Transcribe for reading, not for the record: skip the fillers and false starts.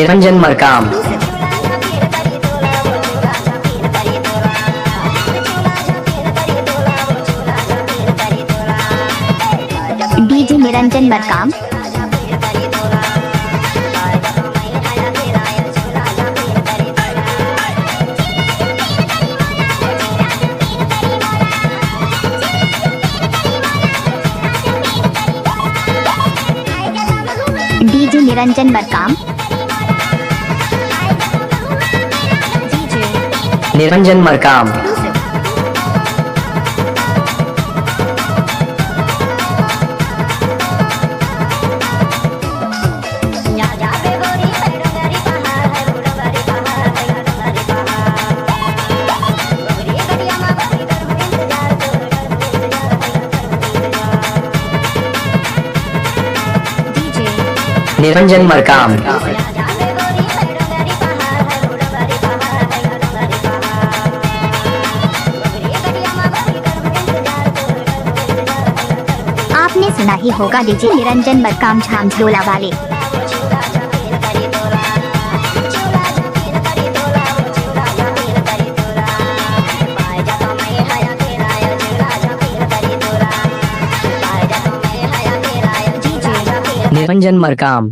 Niranjan Markam. DJ Niranjan Markam. DJ Niranjan Markam. Niranjan Markam. Niranjan Markam. आपने सुना ही होगा डीजे निरंजन मरकाम झांझोला वाले। निरंजन मरकाम।